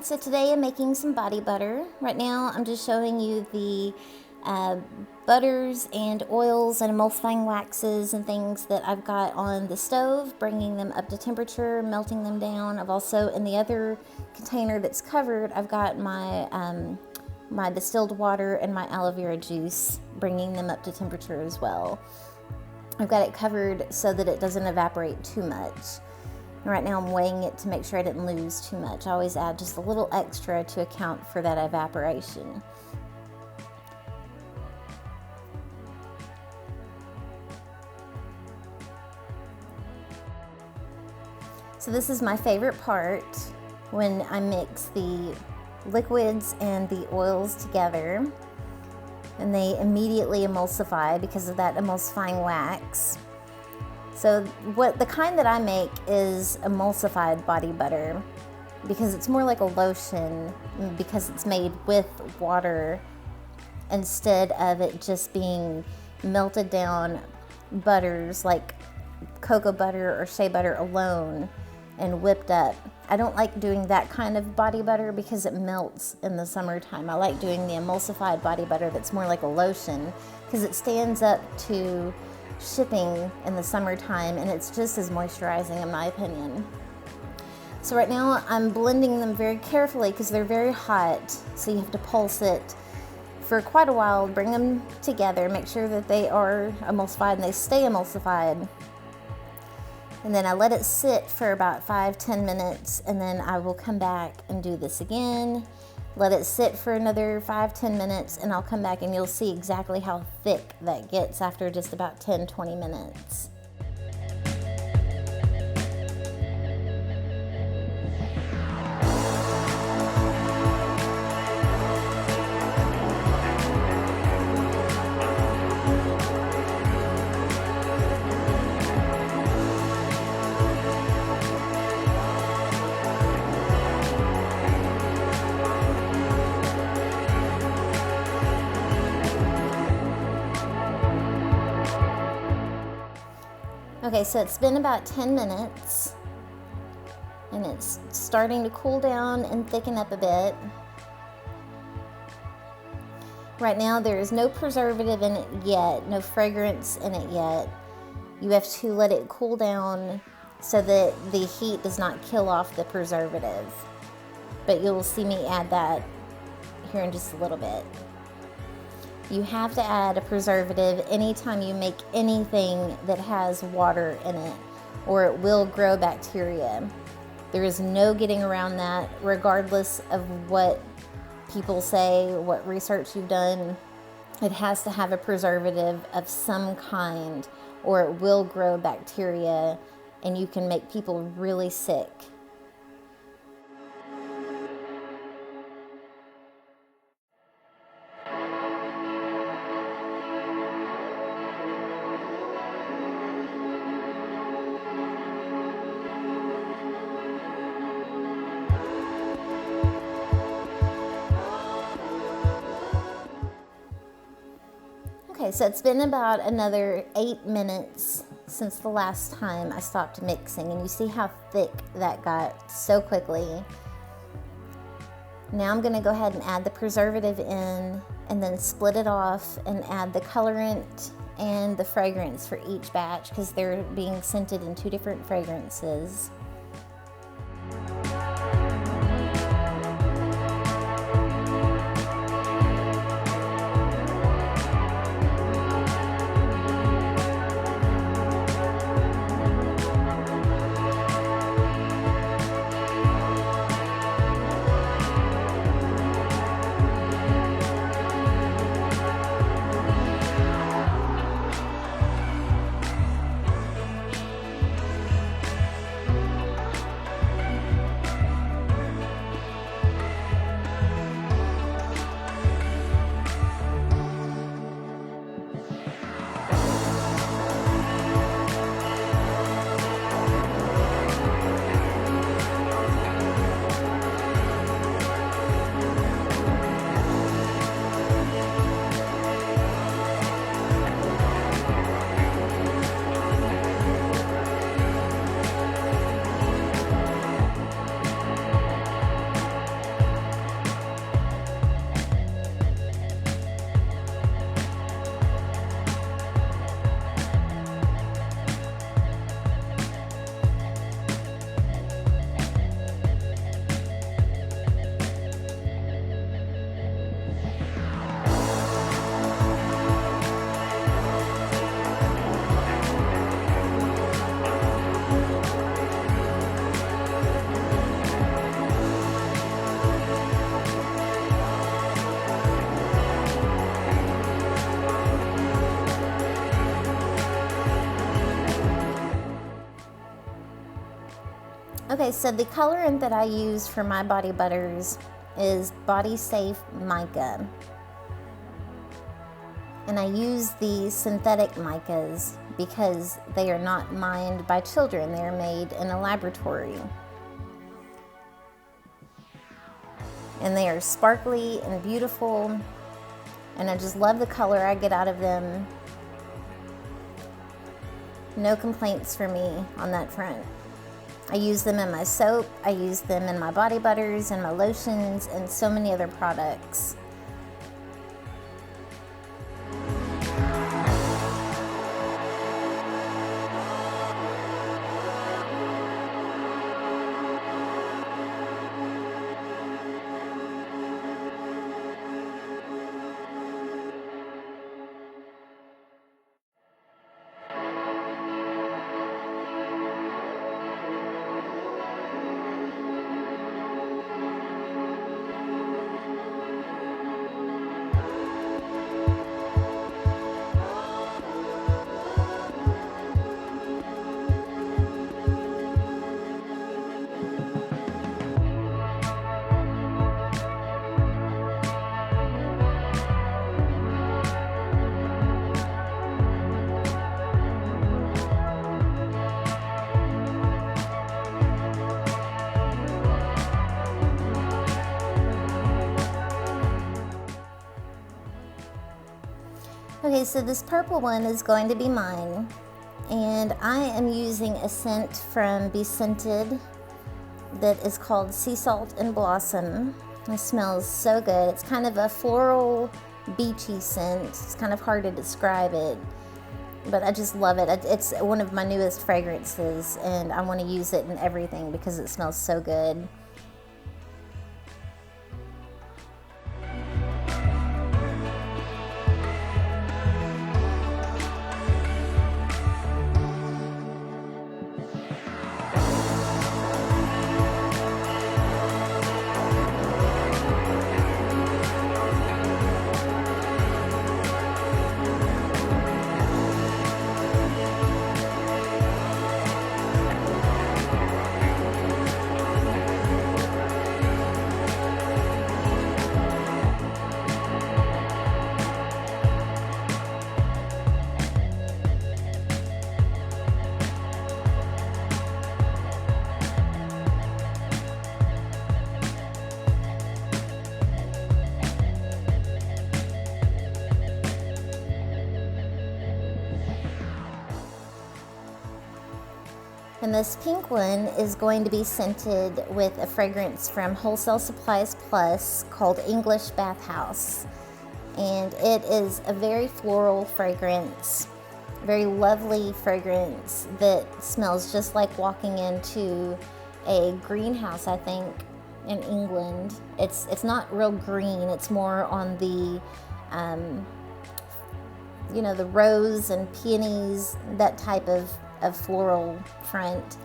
So today I'm making some body butter. Right now I'm just showing you the butters and oils and emulsifying waxes and things that I've got on the stove, bringing them up to temperature, melting them down. I've also, in the other container that's covered, I've got my my distilled water and my aloe vera juice, bringing them up to temperature as well. I've got it covered so that it doesn't evaporate too much. Right now I'm weighing it to make sure I didn't lose too much. I always add just a little extra to account for that evaporation. So this is my favorite part, when I mix the liquids and the oils together, and they immediately emulsify because of that emulsifying wax. So the kind that I make is emulsified body butter, because it's more like a lotion, because it's made with water instead of it just being melted down butters like cocoa butter or shea butter alone and whipped up. I don't like doing that kind of body butter because it melts in the summertime. I like doing the emulsified body butter that's more like a lotion, because it stands up to shipping in the summertime, and it's just as moisturizing in my opinion. So right now I'm blending them very carefully because they're very hot, so you have to pulse it for quite a while, bring them together, make sure that they are emulsified and they stay emulsified. And then I let it sit for about 5-10 minutes, and then I will come back and do this again. Let it sit for another 5-10 minutes, and I'll come back and you'll see exactly how thick that gets after just about 10-20 minutes. Okay, so it's been about 10 minutes, and it's starting to cool down and thicken up a bit. Right now there is no preservative in it yet, no fragrance in it yet. You have to let it cool down so that the heat does not kill off the preservative. But you'll see me add that here in just a little bit. You have to add a preservative anytime you make anything that has water in it, or it will grow bacteria. There is no getting around that, regardless of what people say, what research you've done. It has to have a preservative of some kind, or it will grow bacteria and you can make people really sick. Okay, so it's been about another 8 minutes since the last time I stopped mixing, and you see how thick that got so quickly. Now I'm gonna go ahead and add the preservative in, and then split it off and add the colorant and the fragrance for each batch, because they're being scented in 2 different fragrances. Okay, so the colorant that I use for my body butters is Body Safe Mica. And I use the synthetic micas because they are not mined by children. They are made in a laboratory. And they are sparkly and beautiful. And I just love the color I get out of them. No complaints for me on that front. I use them in my soap, I use them in my body butters and my lotions and so many other products. Okay, so this purple one is going to be mine, and I am using a scent from Be Scented that is called Sea Salt and Blossom. It smells so good. It's kind of a floral, beachy scent. It's kind of hard to describe it, but I just love it. It's one of my newest fragrances, and I want to use it in everything because it smells so good. And this pink one is going to be scented with a fragrance from Wholesale Supplies Plus called English Bathhouse. And it is a very floral fragrance, very lovely fragrance that smells just like walking into a greenhouse, I think, in England. It's not real green, it's more on the, the rose and peonies, that type of floral front,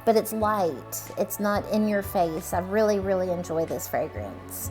but it's light. It's not in your face. I really, really enjoy this fragrance.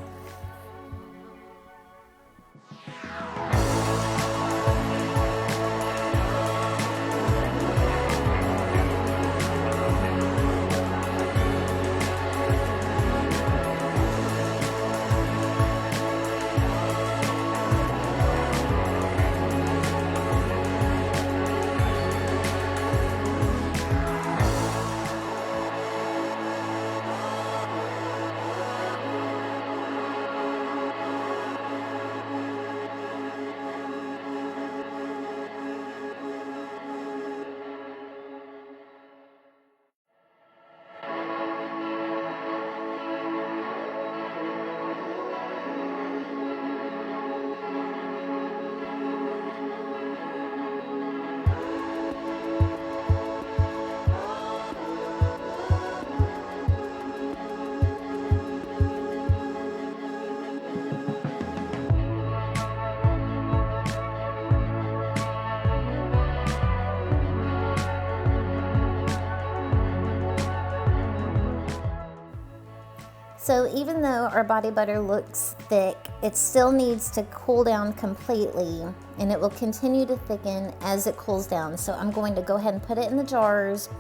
So even though our body butter looks thick, it still needs to cool down completely, and it will continue to thicken as it cools down. So I'm going to go ahead and put it in the jars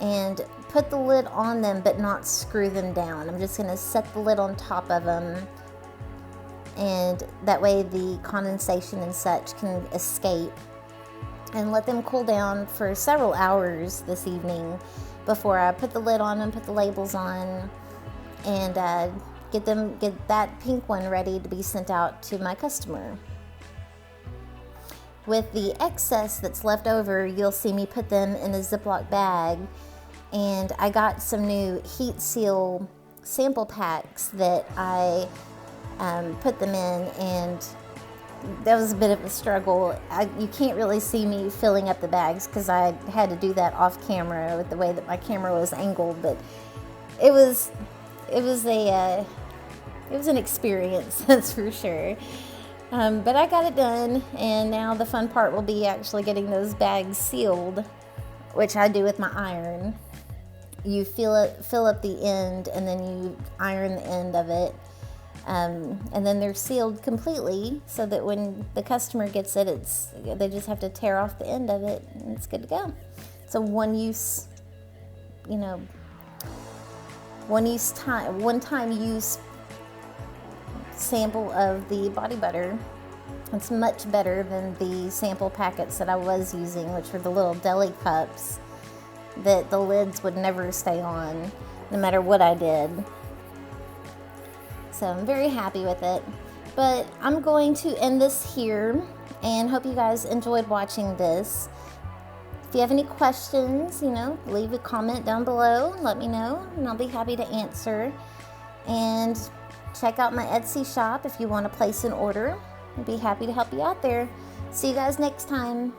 and put the lid on them but not screw them down. I'm just going to set the lid on top of them, and that way the condensation and such can escape, and let them cool down for several hours this evening before I put the lid on them, put the labels on, and get that pink one ready to be sent out to my customer. With the excess that's left over, you'll see me put them in a Ziploc bag, and I got some new heat seal sample packs that I put them in, and that was a bit of a struggle. You can't really see me filling up the bags because I had to do that off camera with the way that my camera was angled, but it was an experience, that's for sure. But I got it done, and now the fun part will be actually getting those bags sealed, which I do with my iron. You fill up the end, and then you iron the end of it, and then they're sealed completely so that when the customer gets it, they just have to tear off the end of it, and it's good to go. It's a one-use, one-time use sample of the body butter. It's much better than the sample packets that I was using, which were the little deli cups that the lids would never stay on no matter what I did. So I'm very happy with it. But I'm going to end this here, and hope you guys enjoyed watching this. If you have any questions, leave a comment down below, let me know, and I'll be happy to answer. And check out my Etsy shop if you want to place an order. I'd be happy to help you out there. See you guys next time.